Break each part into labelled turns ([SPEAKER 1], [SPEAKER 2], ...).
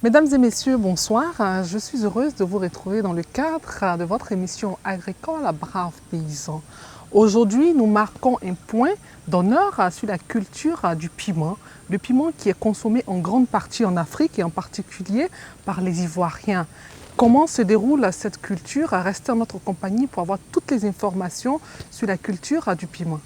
[SPEAKER 1] Mesdames et messieurs, bonsoir. Je suis heureuse de vous retrouver dans le cadre de votre émission agricole à Braves Paysans. Aujourd'hui, nous marquons un point d'honneur sur la culture du piment. Le piment qui est consommé en grande partie en Afrique et en particulier par les Ivoiriens. Comment se déroule cette culture? Restez en notre compagnie pour avoir toutes les informations sur la culture du piment.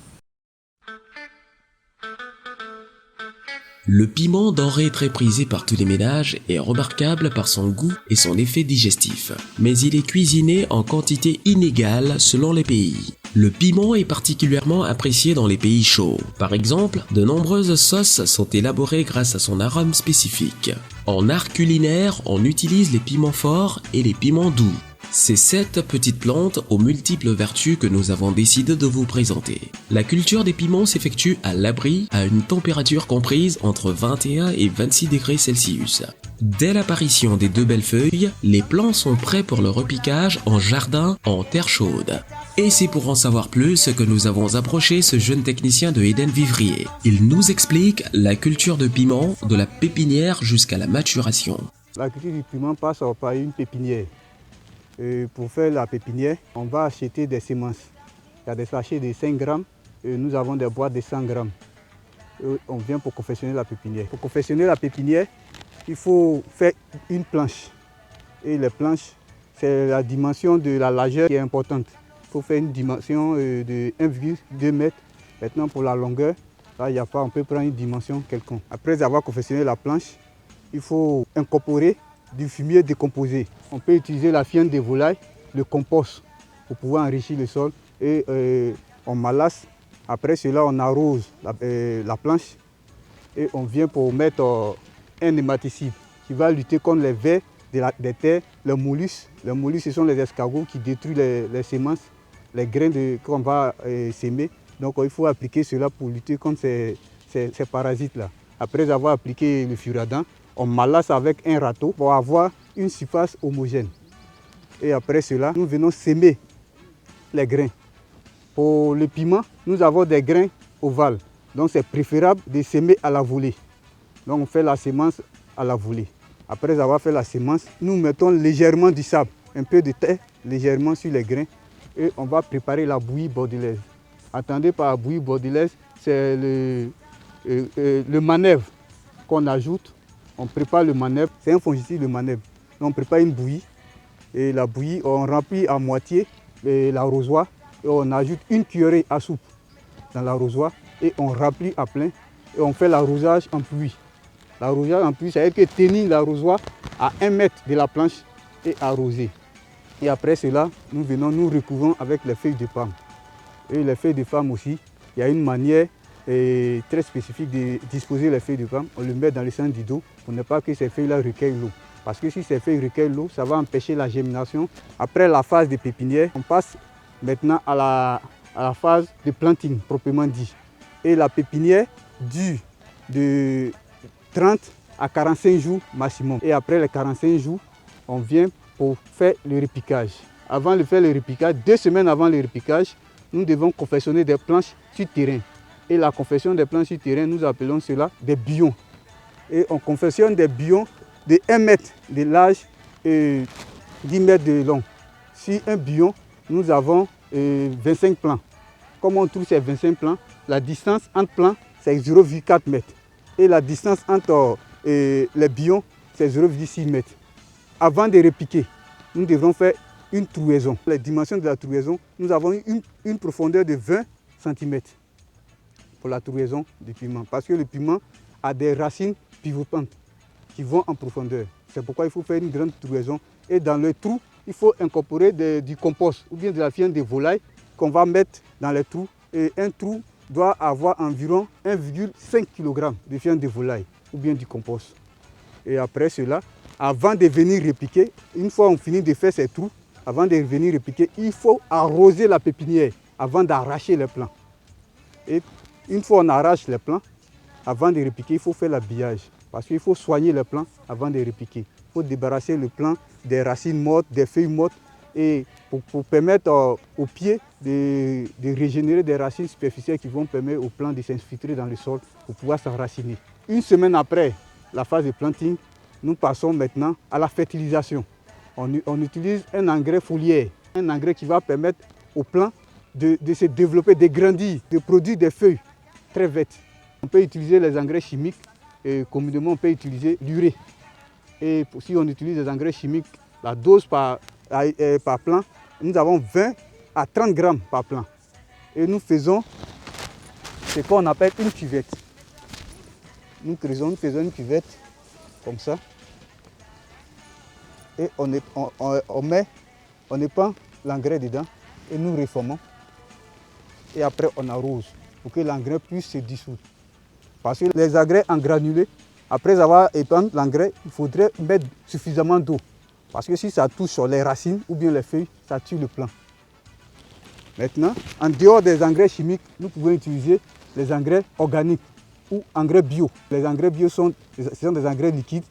[SPEAKER 2] Le piment, denrée très prisé par tous les ménages, est remarquable par son goût et son effet digestif. Mais il est cuisiné en quantité inégale selon les pays. Le piment est particulièrement apprécié dans les pays chauds. Par exemple, de nombreuses sauces sont élaborées grâce à son arôme spécifique. En art culinaire, on utilise les piments forts et les piments doux. C'est cette petite plante aux multiples vertus que nous avons décidé de vous présenter. La culture des piments s'effectue à l'abri à une température comprise entre 21 et 26 degrés Celsius. Dès l'apparition des deux belles feuilles, les plants sont prêts pour le repiquage en jardin en terre chaude. Et c'est pour en savoir plus que nous avons approché ce jeune technicien de Eden Vivrier. Il nous explique la culture de piment de la pépinière jusqu'à la maturation.
[SPEAKER 3] La culture du piment passe par une pépinière. Pour faire la pépinière, on va acheter des semences. Il y a des sachets de 5 grammes et nous avons des boîtes de 100 grammes. On vient pour confectionner la pépinière. Pour confectionner la pépinière, il faut faire une planche. Et les planches, c'est la dimension de la largeur qui est importante. Il faut faire une dimension de 1,2 m. Maintenant, pour la longueur, là, il n'y a pas, on peut prendre une dimension quelconque. Après avoir confectionné la planche, il faut incorporer du fumier décomposé. On peut utiliser la fiente de volaille, le compost pour pouvoir enrichir le sol et on malasse. Après cela, on arrose la planche et on vient pour mettre un nématicide qui va lutter contre les vers des terres, les mollusques. Les mollusques, ce sont les escargots qui détruisent les semences, les grains qu'on va s'aimer. Donc il faut appliquer cela pour lutter contre ces parasites-là. Après avoir appliqué le furadin, on malasse avec un râteau pour avoir une surface homogène. Et après cela, nous venons semer les grains. Pour le piment, nous avons des grains ovales. Donc c'est préférable de semer à la volée. Donc on fait la semence à la volée. Après avoir fait la semence, nous mettons légèrement du sable, un peu de terre légèrement sur les grains. Et on va préparer la bouillie bordelaise. Attendez par la bouillie bordelaise, c'est le manœuvre qu'on ajoute. On prépare le manœuvre, c'est un fongicide le manœuvre. On prépare une bouillie et la bouillie, on remplit à moitié l'arrosoir et on ajoute une cuillerée à soupe dans l'arrosoir et on remplit à plein et on fait l'arrosage en pluie. L'arrosage en pluie, c'est-à-dire que tenir l'arrosoir à 1 mètre de la planche et arroser. Et après cela, nous recouvrons avec les feuilles de palme. Et les feuilles de palme aussi, il y a une manière très spécifique de disposer les feuilles de palme. On le met dans le centre du dos pour ne pas que ces feuilles-là recueillent l'eau. Parce que si ces feuilles recueillent l'eau, ça va empêcher la germination. Après la phase de pépinière, on passe maintenant à la phase de planting, proprement dit. Et la pépinière dure de 30 à 45 jours maximum. Et après les 45 jours, on vient pour faire le repiquage. Avant de faire le repiquage, 2 semaines avant le repiquage, nous devons confectionner des planches sur terrain. Et la confection des planches sur terrain, nous appelons cela des billons. Et on confectionne des billons de 1 mètre de large et 10 mètres de long. Sur un billon, nous avons 25 plants. Comme on trouve ces 25 plants, la distance entre plants, c'est 0,4 mètres. Et la distance entre les billons, c'est 0,6 mètres. Avant de repiquer, nous devrons faire une trouaison. Les dimensions de la trouaison, nous avons une profondeur de 20 cm pour la trouaison du piment. Parce que le piment a des racines pivotantes qui vont en profondeur. C'est pourquoi il faut faire une grande trouaison. Et dans le trou, il faut incorporer du compost ou bien de la fiente de volaille qu'on va mettre dans les trous un trou doit avoir environ 1,5 kg de viande de volaille ou bien du compost. Et après cela, avant de venir répliquer, une fois on finit de faire ces trous, avant de venir répliquer, il faut arroser la pépinière avant d'arracher les plants. Et une fois on arrache les plants, avant de répliquer, il faut faire l'habillage. Parce qu'il faut soigner les plants avant de répliquer. Il faut débarrasser le plant des racines mortes, des feuilles mortes, et pour permettre aux pieds de régénérer des racines superficielles qui vont permettre aux plants de s'infiltrer dans le sol pour pouvoir s'enraciner. Une semaine après la phase de planting, nous passons maintenant à la fertilisation. On utilise un engrais foliaire, un engrais qui va permettre aux plants de se développer, de grandir, de produire des feuilles très vite. On peut utiliser les engrais chimiques et communément on peut utiliser l'urée. Et si on utilise des engrais chimiques, la dose par plant, nous avons 20 à 30 grammes par plant. Et nous faisons ce qu'on appelle une cuvette. Nous faisons une cuvette comme ça. Et on épand l'engrais dedans et nous réformons. Et après on arrose pour que l'engrais puisse se dissoudre. Parce que les engrais en granulés, après avoir épandu l'engrais, il faudrait mettre suffisamment d'eau. Parce que si ça touche sur les racines ou bien les feuilles, ça tue le plant. Maintenant, en dehors des engrais chimiques, nous pouvons utiliser les engrais organiques ou engrais bio. Les engrais bio sont des engrais liquides.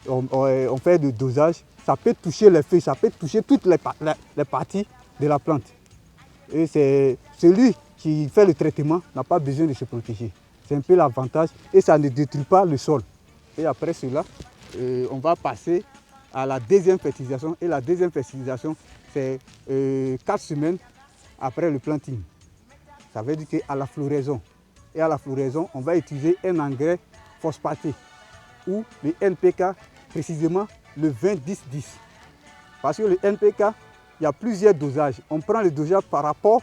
[SPEAKER 3] On fait le dosage. Ça peut toucher les feuilles, ça peut toucher toutes les parties de la plante. Et c'est celui qui fait le traitement n'a pas besoin de se protéger. C'est un peu l'avantage et ça ne détruit pas le sol. Et après cela, on va passer à la deuxième fertilisation. Et la deuxième fertilisation, c'est 4 semaines après le planting. Ça veut dire qu'à la floraison. Et à la floraison, on va utiliser un engrais phosphaté ou le NPK, précisément le 20-10-10. Parce que le NPK, il y a plusieurs dosages. On prend le dosage par rapport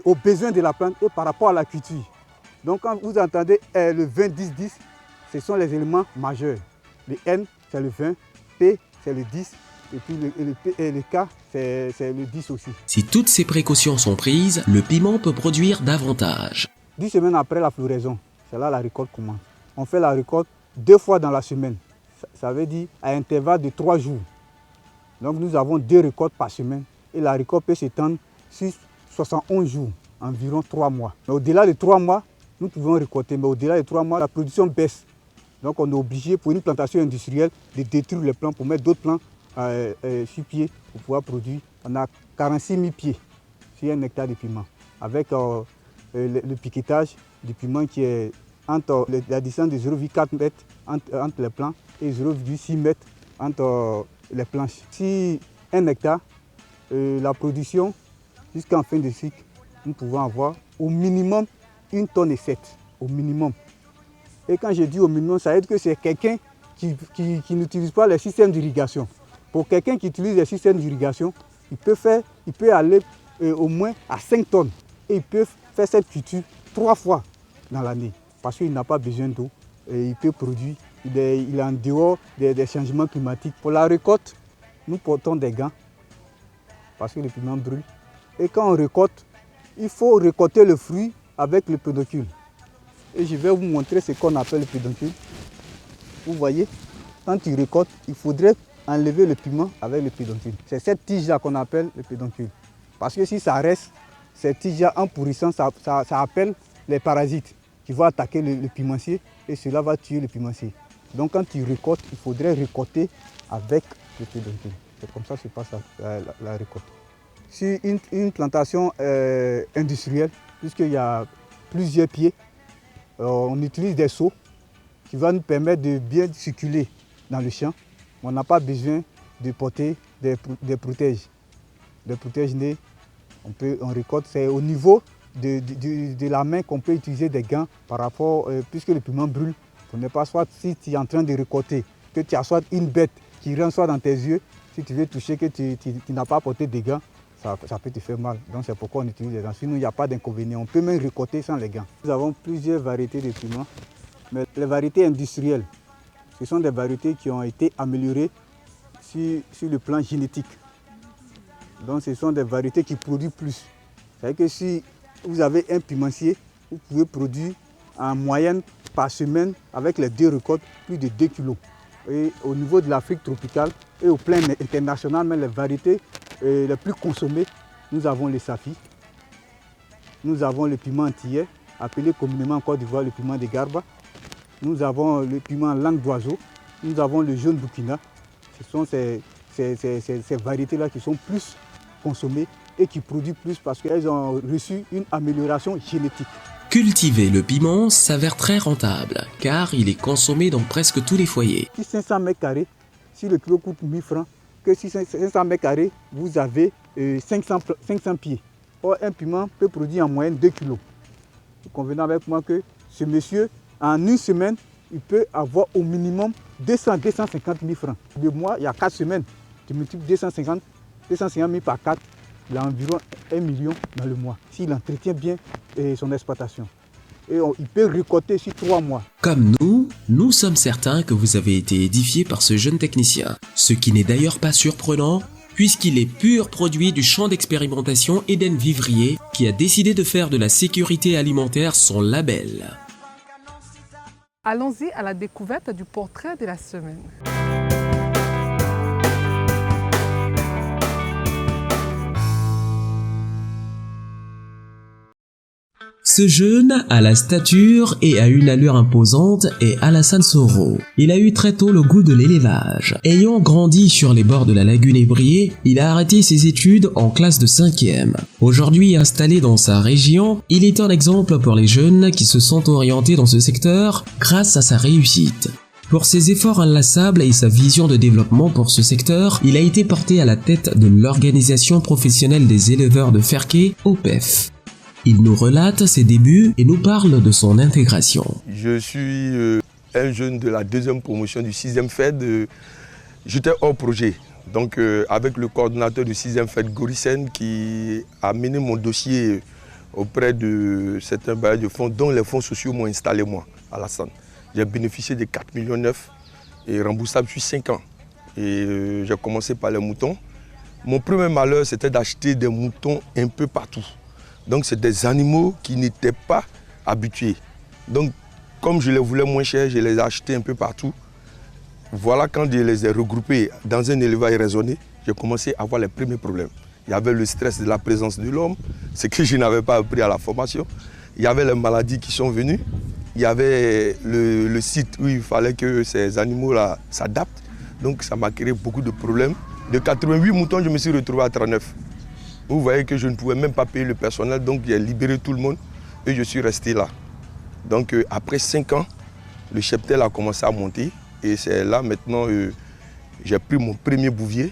[SPEAKER 3] aux besoins de la plante et par rapport à la culture. Donc quand vous entendez le 20-10-10, ce sont les éléments majeurs. Le N, c'est le 20, P, c'est le 10, et puis le K, c'est le 10 aussi.
[SPEAKER 2] Si toutes ces précautions sont prises, le piment peut produire davantage.
[SPEAKER 3] 10 semaines après la floraison, c'est là la récolte commence. On fait la récolte 2 fois dans la semaine. Ça veut dire à intervalle de 3 jours. Donc nous avons 2 récoltes par semaine et la récolte peut s'étendre sur 71 jours, environ 3 mois. Mais au-delà de 3 mois, nous pouvons récolter, mais au-delà de 3 mois, la production baisse. Donc on est obligé, pour une plantation industrielle, de détruire les plants pour mettre d'autres plants sur pied pour pouvoir produire. On a 46 000 pieds sur 1 hectare de piment, avec le piquetage du piment qui est entre la distance de 0,4 m entre les plants et 0,6 m entre les planches. Si 1 hectare, la production, jusqu'en fin de cycle, nous pouvons avoir au minimum 1,7 tonne, au minimum. Et quand je dis au minimum, ça veut dire que c'est quelqu'un qui n'utilise pas les systèmes d'irrigation. Pour quelqu'un qui utilise les systèmes d'irrigation, il peut aller au moins à 5 tonnes. Et il peut faire cette culture 3 fois dans l'année. Parce qu'il n'a pas besoin d'eau. Et il peut produire. Il est en dehors des changements climatiques. Pour la récolte, nous portons des gants. Parce que le piment brûle. Et quand on récolte, il faut récolter le fruit avec le pédoncule. Et je vais vous montrer ce qu'on appelle le pédoncule. Vous voyez, quand tu récoltes, il faudrait enlever le piment avec le pédoncule. C'est cette tige-là qu'on appelle le pédoncule. Parce que si ça reste, cette tige-là en pourrissant, ça appelle les parasites qui vont attaquer le pimencier et cela va tuer le pimencier. Donc quand tu récoltes, il faudrait récolter avec le pédoncule. C'est comme ça que se passe la récolte. Sur une plantation industrielle, puisqu'il y a plusieurs pieds, on utilise des seaux qui vont nous permettre de bien circuler dans le champ. On n'a pas besoin de porter des protèges. Des protèges-nez, on récolte, c'est au niveau de la main qu'on peut utiliser des gants par rapport, puisque le piment brûle, pour ne pas soit si tu es en train de récolter, que tu as soit une bête qui rentre soit dans tes yeux, si tu veux toucher que tu n'as pas porté des gants, ça peut te faire mal. Donc c'est pourquoi on utilise les gants. Sinon, il n'y a pas d'inconvénient. On peut même récolter sans les gants. Nous avons plusieurs variétés de piments, mais les variétés industrielles, ce sont des variétés qui ont été améliorées sur le plan génétique. Donc ce sont des variétés qui produisent plus. C'est-à-dire que si vous avez un pimencier, vous pouvez produire en moyenne par semaine, avec les 2 récoltes, plus de 2 kilos. Et au niveau de l'Afrique tropicale et au plan international, mais les variétés les plus consommées, nous avons les safis, nous avons le piment antillais, appelé communément en Côte d'Ivoire le piment de Garba, nous avons le piment langue d'oiseau, nous avons le jaune burkina. Ce sont ces variétés-là qui sont plus consommées et qui produisent plus parce qu'elles ont reçu une amélioration génétique.
[SPEAKER 2] Cultiver le piment s'avère très rentable car il est consommé dans presque tous les foyers.
[SPEAKER 3] Si 500 mètres carrés, si le kilo coûte 1000 francs, que si 500 mètres carrés, vous avez 500 pieds. Or, un piment peut produire en moyenne 2 kilos. Vous convenez avec moi que ce monsieur, en une semaine, il peut avoir au minimum 200-250 000 francs. Le mois, il y a 4 semaines. Tu multiplies 250 000 par 4, il a environ 1 million dans le mois, s'il entretient bien son exploitation. Et il peut récolter sur 3 mois.
[SPEAKER 2] Comme nous sommes certains que vous avez été édifiés par ce jeune technicien. Ce qui n'est d'ailleurs pas surprenant, puisqu'il est pur produit du champ d'expérimentation Eden Vivrier, qui a décidé de faire de la sécurité alimentaire son label.
[SPEAKER 1] Allons-y à la découverte du portrait de la semaine.
[SPEAKER 2] Ce jeune a la stature et a une allure imposante est Alassane Soro. Il a eu très tôt le goût de l'élevage. Ayant grandi sur les bords de la lagune Ébrié, il a arrêté ses études en classe de 5e. Aujourd'hui installé dans sa région, il est un exemple pour les jeunes qui se sont orientés dans ce secteur grâce à sa réussite. Pour ses efforts inlassables et sa vision de développement pour ce secteur, il a été porté à la tête de l'Organisation professionnelle des éleveurs de Ferké, OPEF. Il nous relate ses débuts et nous parle de son intégration.
[SPEAKER 4] Je suis un jeune de la 2e promotion du 6e FED. J'étais hors projet, donc avec le coordonnateur du 6e FED, Gorisen, qui a mené mon dossier auprès de certains bailleurs de fonds, dont les fonds sociaux m'ont installé moi, Alassane. J'ai bénéficié de 4,9 millions et remboursable sur 5 ans. Et j'ai commencé par les moutons. Mon premier malheur, c'était d'acheter des moutons un peu partout. Donc c'est des animaux qui n'étaient pas habitués. Donc comme je les voulais moins cher, je les ai achetés un peu partout. Voilà, quand je les ai regroupés dans un élevage raisonné, j'ai commencé à avoir les premiers problèmes. Il y avait le stress de la présence de l'homme, ce que je n'avais pas appris à la formation. Il y avait les maladies qui sont venues. Il y avait le site où il fallait que ces animaux-là s'adaptent. Donc ça m'a créé beaucoup de problèmes. De 88 moutons, je me suis retrouvé à 39. Vous voyez que je ne pouvais même pas payer le personnel, donc j'ai libéré tout le monde et je suis resté là. Donc après 5 ans, le cheptel a commencé à monter et c'est là maintenant j'ai pris mon premier bouvier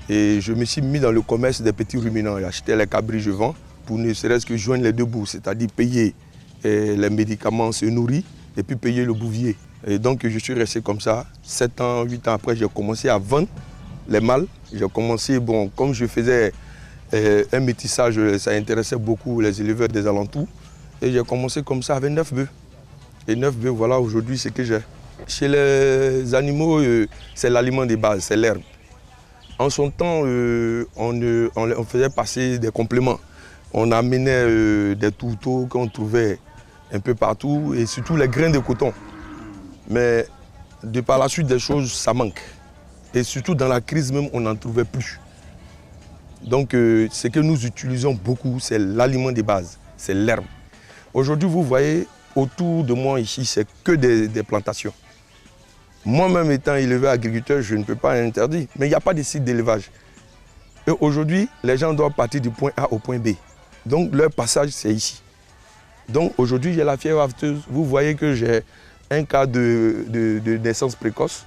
[SPEAKER 4] et je me suis mis dans le commerce des petits ruminants. J'ai acheté les cabris, je vends pour ne serait-ce que joindre les deux bouts, c'est-à-dire payer les médicaments, se nourrir et puis payer le bouvier. Et donc je suis resté comme ça. 7 ans, 8 ans après, j'ai commencé à vendre les mâles. J'ai commencé, bon, comme je faisais un métissage, ça intéressait beaucoup les éleveurs des alentours. Et j'ai commencé comme ça avec 9 bœufs. Et 9 bœufs, voilà aujourd'hui ce que j'ai. Chez les animaux, c'est l'aliment de base, c'est l'herbe. En son temps, on faisait passer des compléments. On amenait des tourteaux qu'on trouvait un peu partout et surtout les grains de coton. Mais de par la suite des choses, ça manque. Et surtout dans la crise même, on n'en trouvait plus. Donc ce que nous utilisons beaucoup, c'est l'aliment de base, c'est l'herbe. Aujourd'hui, vous voyez, autour de moi ici, c'est que des plantations. Moi-même étant élevé agriculteur, je ne peux pas interdire, mais il n'y a pas de site d'élevage. Et aujourd'hui, les gens doivent partir du point A au point B. Donc leur passage, c'est ici. Donc aujourd'hui, j'ai la fièvre afteuse. Vous voyez que j'ai un cas de naissance précoce.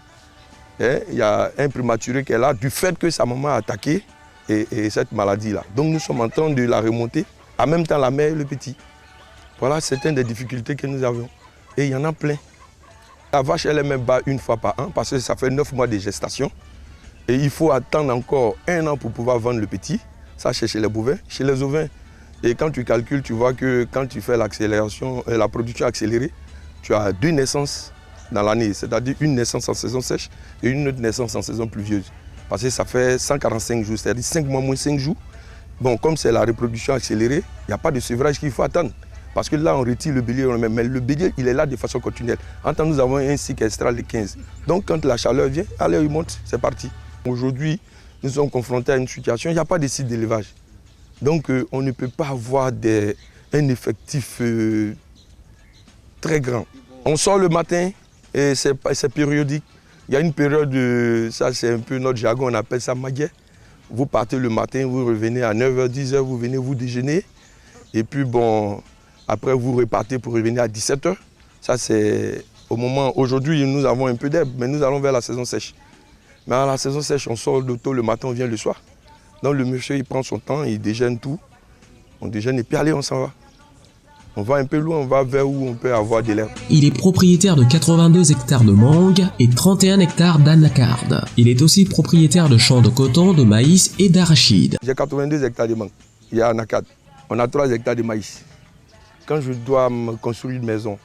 [SPEAKER 4] Et il y a un prématuré qui est là, du fait que sa maman a attaqué et cette maladie-là. Donc nous sommes en train de la remonter, en même temps la mère et le petit. Voilà certaines des difficultés que nous avons. Et il y en a plein. La vache, elle est même bas une fois par an parce que ça fait 9 mois de gestation. Et il faut attendre encore 1 an pour pouvoir vendre le petit. Ça, c'est chez les bovins. Chez les ovins, et quand tu calcules, tu vois que quand tu fais l'accélération, la production accélérée, tu as 2 naissances dans l'année, c'est-à-dire une naissance en saison sèche et une autre naissance en saison pluvieuse. Parce que ça fait 145 jours, c'est-à-dire 5 mois moins 5 jours. Bon, comme c'est la reproduction accélérée, il n'y a pas de sevrage qu'il faut attendre. Parce que là, on retire le bélier, mais le bélier, il est là de façon continuelle. En temps, nous avons un cycle estral de 15. Donc, quand la chaleur vient, allez, il monte, c'est parti. Aujourd'hui, nous sommes confrontés à une situation, il n'y a pas de site d'élevage. Donc, on ne peut pas avoir un effectif très grand. On sort le matin et c'est périodique. Il y a une période, ça c'est un peu notre jargon, on appelle ça maguet. Vous partez le matin, vous revenez à 9h, 10h, vous venez vous déjeuner. Et puis bon, après vous repartez pour revenir à 17h. Ça c'est au moment, aujourd'hui nous avons un peu d'herbe, mais nous allons vers la saison sèche. Mais à la saison sèche, on sort tôt le matin, on vient le soir. Donc le monsieur il prend son temps, il déjeune tout. On déjeune et puis allez, on s'en va. On va un peu loin, on va vers où on peut avoir de l'herbe.
[SPEAKER 2] Il est propriétaire de 82 hectares de mangue et 31 hectares d'anacarde. Il est aussi propriétaire de champs de coton, de maïs et d'arachide.
[SPEAKER 4] J'ai 82 hectares de mangue. Il y a anacarde. On a 3 hectares de maïs. Quand je dois me construire une maison,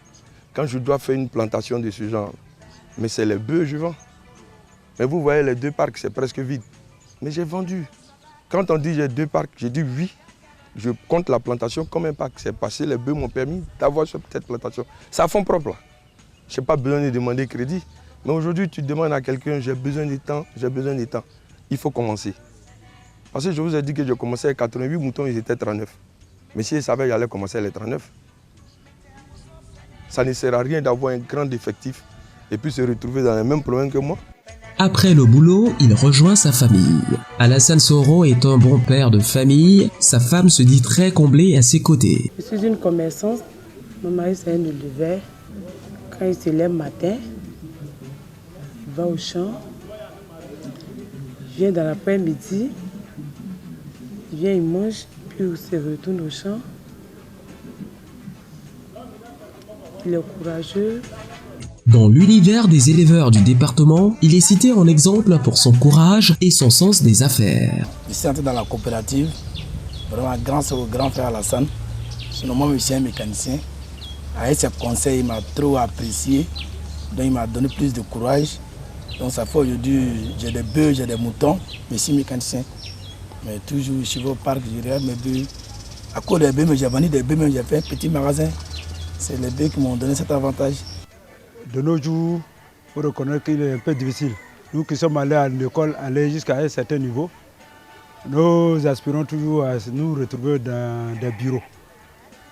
[SPEAKER 4] quand je dois faire une plantation de ce genre, mais c'est les bœufs que je vends. Mais vous voyez, les 2 parcs, c'est presque vide. Mais j'ai vendu. Quand on dit j'ai 2 parcs, j'ai dit oui. Je compte la plantation comme un parc. C'est passé, les bœufs m'ont permis d'avoir cette plantation. C'est à fond propre là. Je n'ai pas besoin de demander crédit. Mais aujourd'hui, tu demandes à quelqu'un, j'ai besoin de temps, j'ai besoin de temps. Il faut commencer. Parce que je vous ai dit que je commençais avec 88 moutons, ils étaient 39. Mais si je savais que j'allais commencer à les 39, ça ne sert à rien d'avoir un grand effectif et puis se retrouver dans les mêmes problèmes que moi.
[SPEAKER 2] Après le boulot, il rejoint sa famille. Alassane Soro est un bon père de famille. Sa femme se dit très comblée à ses côtés.
[SPEAKER 5] Je suis une commerçante. Mon mari, c'est un éleveur. Quand il se lève le matin, il va au champ. Il vient dans l'après-midi. Il vient, il mange, puis il se retourne au champ. Il est courageux.
[SPEAKER 2] Dans l'univers des éleveurs du département, il est cité en exemple pour son courage et son sens des affaires.
[SPEAKER 6] Je suis entré dans la coopérative, vraiment grâce au grand frère Alassane. Sinon, moi, je suis un mécanicien. Avec ses conseils, il m'a trop apprécié. Donc, il m'a donné plus de courage. Donc, ça fait aujourd'hui, j'ai des bœufs, j'ai des moutons, mais je suis mécanicien. Mais toujours, je vais au parc, je regarde mes bœufs. À cause des bœufs, j'ai vendu des bœufs, j'ai fait un petit magasin. C'est les bœufs qui m'ont donné cet avantage.
[SPEAKER 3] De nos jours, il faut reconnaître qu'il est un peu difficile. Nous qui sommes allés à l'école, aller jusqu'à un certain niveau, nous aspirons toujours à nous retrouver dans des bureaux.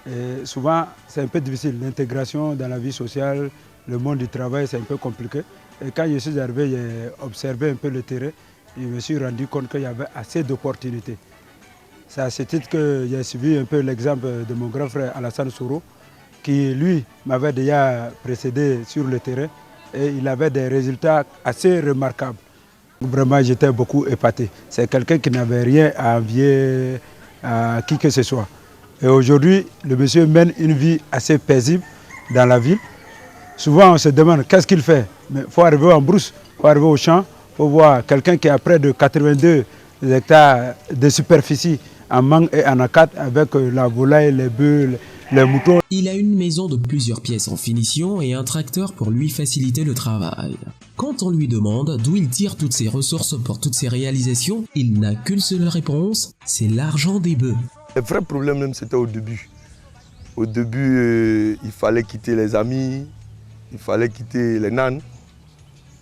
[SPEAKER 3] Et souvent, c'est un peu difficile. L'intégration dans la vie sociale, le monde du travail, c'est un peu compliqué. Et quand je suis arrivé, j'ai observé un peu le terrain et je me suis rendu compte qu'il y avait assez d'opportunités. C'est à ce titre que j'ai suivi un peu l'exemple de mon grand frère Alassane Soro, qui lui m'avait déjà précédé sur le terrain et il avait des résultats assez remarquables. Vraiment, j'étais beaucoup épaté. C'est quelqu'un qui n'avait rien à envier à qui que ce soit. Et aujourd'hui, le monsieur mène une vie assez paisible dans la ville. Souvent, on se demande qu'est-ce qu'il fait. Mais il faut arriver en brousse, il faut arriver au champ, il faut voir quelqu'un qui a près de 82 hectares de superficie en mangue et en acate avec la volaille, les bœufs, les moutons.
[SPEAKER 2] Il a une maison de plusieurs pièces en finition et un tracteur pour lui faciliter le travail. Quand on lui demande d'où il tire toutes ses ressources pour toutes ses réalisations, il n'a qu'une seule réponse, c'est l'argent des bœufs.
[SPEAKER 4] Le vrai problème même c'était au début. Au début, il fallait quitter les amis, il fallait quitter les nanes.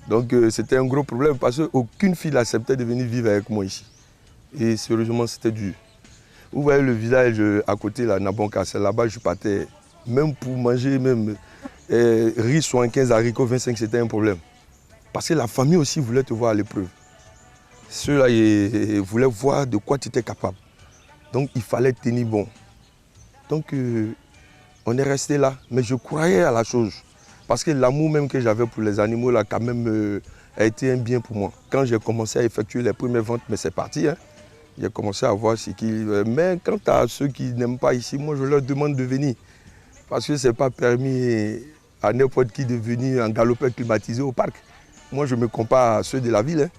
[SPEAKER 4] Donc c'était un gros problème parce qu'aucune fille n'acceptait de venir vivre avec moi ici. Et sérieusement c'était dur. Vous voyez le village à côté, là, Nabonka, c'est là-bas je partais. Même pour manger, même riz, 75 haricots, 25, c'était un problème. Parce que la famille aussi voulait te voir à l'épreuve. Ceux-là ils voulaient voir de quoi tu étais capable. Donc il fallait tenir bon. Donc on est resté là. Mais je croyais à la chose. Parce que l'amour même que j'avais pour les animaux, là, quand même, a été un bien pour moi. Quand j'ai commencé à effectuer les premières ventes, mais c'est parti, hein. J'ai commencé à voir ce qui... Mais quant à ceux qui n'aiment pas ici, moi je leur demande de venir. Parce que ce n'est pas permis à n'importe qui de venir en galopin climatisé au parc. Moi je me compare à ceux de la ville. Hein.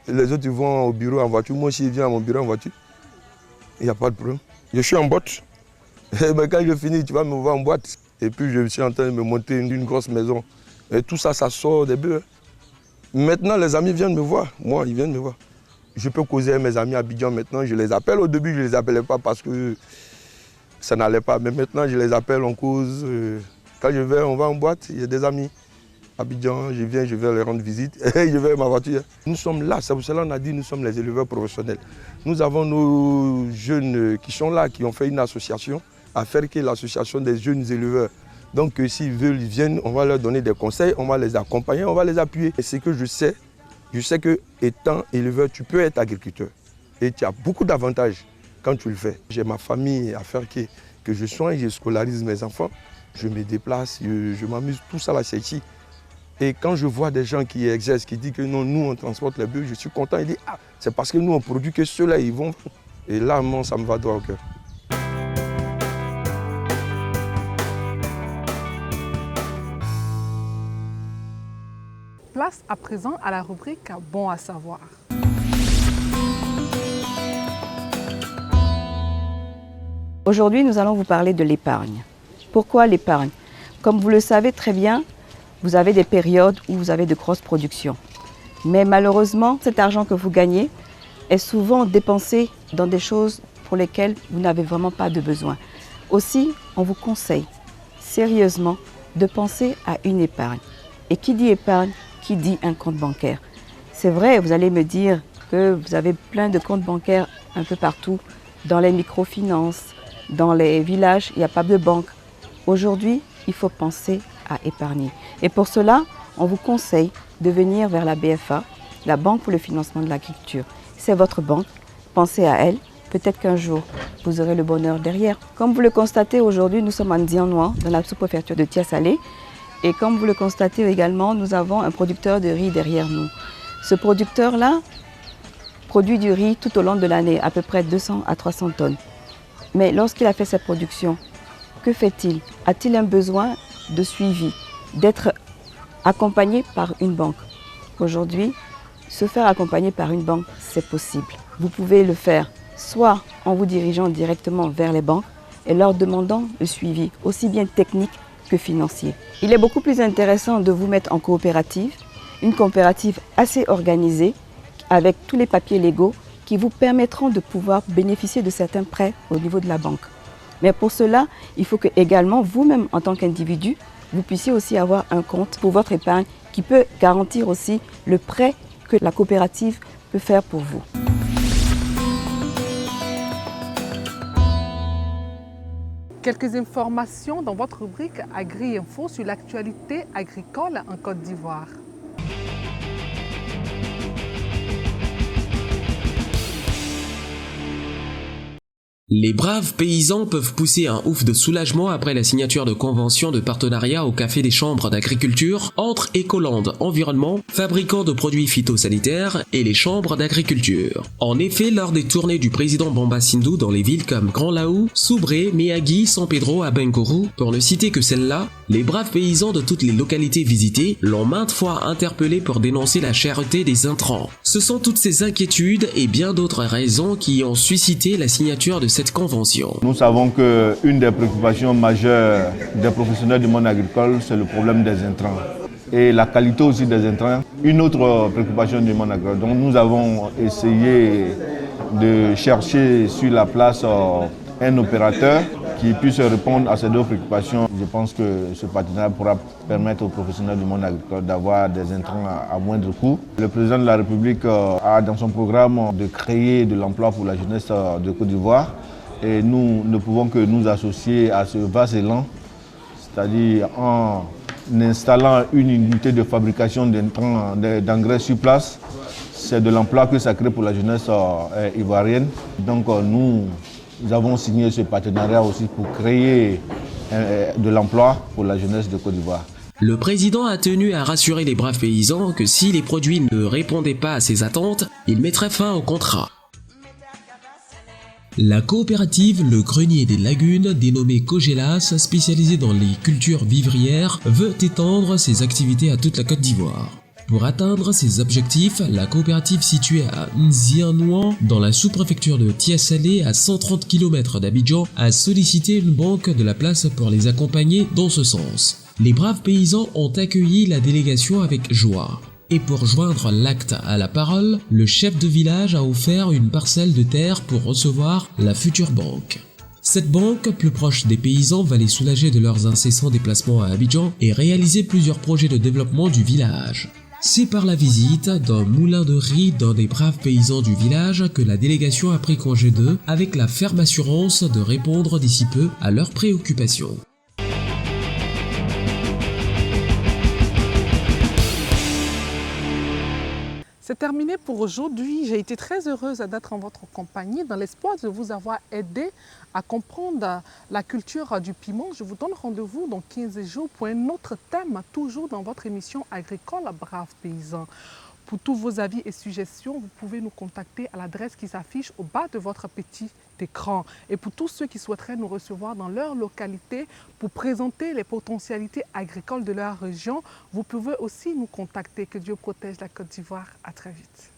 [SPEAKER 4] Les autres ils vont au bureau en voiture. Moi aussi je viens à mon bureau en voiture. Il n'y a pas de problème. Je suis en boîte. Mais quand je finis, tu vas me voir en boîte. Et puis je suis en train de me monter une grosse maison. Et tout ça, ça sort des bœufs. Hein. Maintenant les amis viennent me voir. Moi, ils viennent me voir. je peux causer avec mes amis à Abidjan maintenant, je les appelle. Au début, je ne les appelais pas parce que ça n'allait pas. Mais maintenant, je les appelle, on cause. Quand je vais, on va en boîte, il y a des amis. Abidjan, je viens, je vais leur rendre visite. Je vais avec ma voiture. Nous sommes là, c'est pour cela qu'on a dit nous sommes les éleveurs professionnels. Nous avons nos jeunes qui sont là, qui ont fait une association, à faire que l'association des jeunes éleveurs. Donc s'ils veulent, ils viennent, on va leur donner des conseils, on va les accompagner, on va les appuyer. Et c'est que je sais que étant éleveur, tu peux être agriculteur. Et tu as beaucoup d'avantages quand tu le fais. J'ai ma famille à faire que je soigne, je scolarise mes enfants, je me déplace, je m'amuse, tout ça là c'est ici. Et quand je vois des gens qui exercent, qui disent que non, nous on transporte les bœufs, je suis content. Ils disent ah, c'est parce que nous on produit que ceux-là ils vont. Et là, moi, ça me va droit au cœur.
[SPEAKER 1] Place à présent à la rubrique Bon à savoir.
[SPEAKER 7] Aujourd'hui, nous allons vous parler de l'épargne. Pourquoi l'épargne? Comme vous le savez très bien, vous avez des périodes où vous avez de grosses productions. Mais malheureusement, cet argent que vous gagnez est souvent dépensé dans des choses pour lesquelles vous n'avez vraiment pas de besoin. Aussi, on vous conseille sérieusement de penser à une épargne. Et qui dit épargne, qui dit un compte bancaire? C'est vrai, vous allez me dire que vous avez plein de comptes bancaires un peu partout, dans les microfinances, dans les villages, il n'y a pas de banque. Aujourd'hui, il faut penser à épargner. Et pour cela, on vous conseille de venir vers la BFA, la Banque pour le financement de l'agriculture. C'est votre banque, pensez à elle. Peut-être qu'un jour, vous aurez le bonheur derrière. Comme vous le constatez aujourd'hui, nous sommes en Dianois, dans la sous-préfecture de Tiasalé. Et comme vous le constatez également, nous avons un producteur de riz derrière nous. Ce producteur-là produit du riz tout au long de l'année, à peu près 200 à 300 tonnes. Mais lorsqu'il a fait sa production, que fait-il? A-t-il un besoin de suivi, d'être accompagné par une banque? Aujourd'hui, se faire accompagner par une banque, c'est possible. Vous pouvez le faire soit en vous dirigeant directement vers les banques et leur demandant le suivi, aussi bien technique que financier. Il est beaucoup plus intéressant de vous mettre en coopérative, une coopérative assez organisée, avec tous les papiers légaux qui vous permettront de pouvoir bénéficier de certains prêts au niveau de la banque. Mais pour cela, il faut que également vous-même en tant qu'individu, vous puissiez aussi avoir un compte pour votre épargne qui peut garantir aussi le prêt que la coopérative peut faire pour vous.
[SPEAKER 1] Quelques informations dans votre rubrique Agri-Info sur l'actualité agricole en Côte d'Ivoire.
[SPEAKER 2] Les braves paysans peuvent pousser un ouf de soulagement après la signature de conventions de partenariat au Café des Chambres d'Agriculture entre Ecoland Environnement, fabricant de produits phytosanitaires, et les chambres d'agriculture. En effet, lors des tournées du président Bamba Sindou dans les villes comme Grand Laou, Soubré, Méagui, San Pedro, Abenkourou, pour ne citer que celle-là, les braves paysans de toutes les localités visitées l'ont maintes fois interpellé pour dénoncer la cherté des intrants. Ce sont toutes ces inquiétudes et bien d'autres raisons qui ont suscité la signature de cette convention.
[SPEAKER 8] Nous savons qu'une des préoccupations majeures des professionnels du monde agricole, c'est le problème des intrants et la qualité aussi des intrants. Une autre préoccupation du monde agricole. Donc nous avons essayé de chercher sur la place un opérateur qui puisse répondre à ces deux préoccupations. Je pense que ce partenariat pourra permettre aux professionnels du monde agricole d'avoir des intrants à moindre coût. Le président de la République a dans son programme de créer de l'emploi pour la jeunesse de Côte d'Ivoire. Et nous ne pouvons que nous associer à ce vaste élan, c'est-à-dire en installant une unité de fabrication d'engrais sur place. C'est de l'emploi que ça crée pour la jeunesse ivoirienne. Donc nous avons signé ce partenariat aussi pour créer de l'emploi pour la jeunesse de Côte d'Ivoire.
[SPEAKER 2] Le président a tenu à rassurer les braves paysans que si les produits ne répondaient pas à ses attentes, il mettrait fin au contrat. La coopérative Le Grenier des Lagunes, dénommée Cogelas, spécialisée dans les cultures vivrières, veut étendre ses activités à toute la Côte d'Ivoire. Pour atteindre ses objectifs, la coopérative située à Nzianouan, dans la sous-préfecture de Tiasalé, à 130 km d'Abidjan, a sollicité une banque de la place pour les accompagner dans ce sens. Les braves paysans ont accueilli la délégation avec joie. Et pour joindre l'acte à la parole, le chef de village a offert une parcelle de terre pour recevoir la future banque. Cette banque, plus proche des paysans, va les soulager de leurs incessants déplacements à Abidjan et réaliser plusieurs projets de développement du village. C'est par la visite d'un moulin de riz d'un des braves paysans du village que la délégation a pris congé d'eux avec la ferme assurance de répondre d'ici peu à leurs préoccupations.
[SPEAKER 1] C'est terminé pour aujourd'hui. J'ai été très heureuse d'être en votre compagnie dans l'espoir de vous avoir aidé à comprendre la culture du piment. Je vous donne rendez-vous dans 15 jours pour un autre thème, toujours dans votre émission agricole Braves Paysans. Pour tous vos avis et suggestions, vous pouvez nous contacter à l'adresse qui s'affiche au bas de votre petit écran. Et pour tous ceux qui souhaiteraient nous recevoir dans leur localité pour présenter les potentialités agricoles de leur région, vous pouvez aussi nous contacter. Que Dieu protège la Côte d'Ivoire. À très vite.